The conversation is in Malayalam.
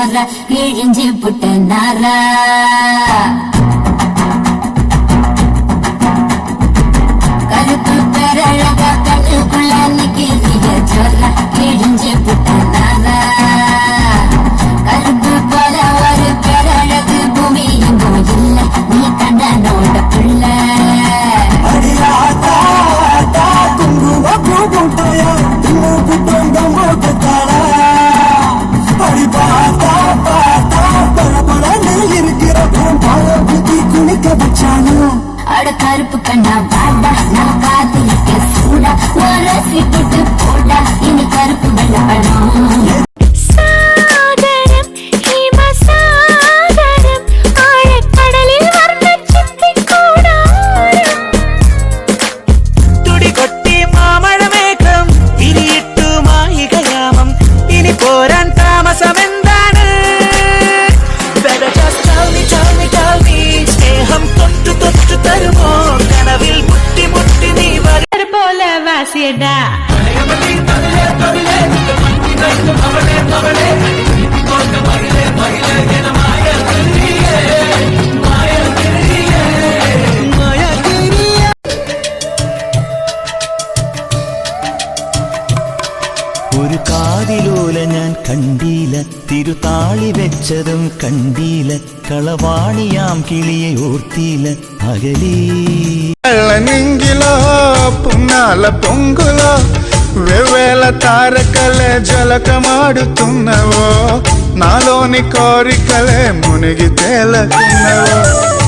ചോര കിഴിഞ്ചി പുട്ടനാറ കരുപ്പ് പേരഴക കണ്ണുക്കുള്ള നിക്കിയ ചോര കിഴിഞ്ചി പുട്ടനാറ കരുപ്പ് പോലെ ഒരു പേരഴക് ഭൂമിയും പോയില്ല നീ കണ്ട നോട്ടപ്പിള്ള கருப்பு கண்ணா வாடா நான் காத்திருக்க சூடா உரசி போட்டு போடா இனி கருப்பு வெள்ளப்படம் ഒരു കാതിലോല ഞാൻ കണ്ടീല തിരുതാളി വെച്ചതും കണ്ടീല കളവാണിയാം കിളിയെ ഓർത്തീല అగలీలో పున్నాల పొంగులో వెవేల తారకలే జలకమాడుతున్నవో నాలోని కోరికలే మునిగి తేలకున్నవో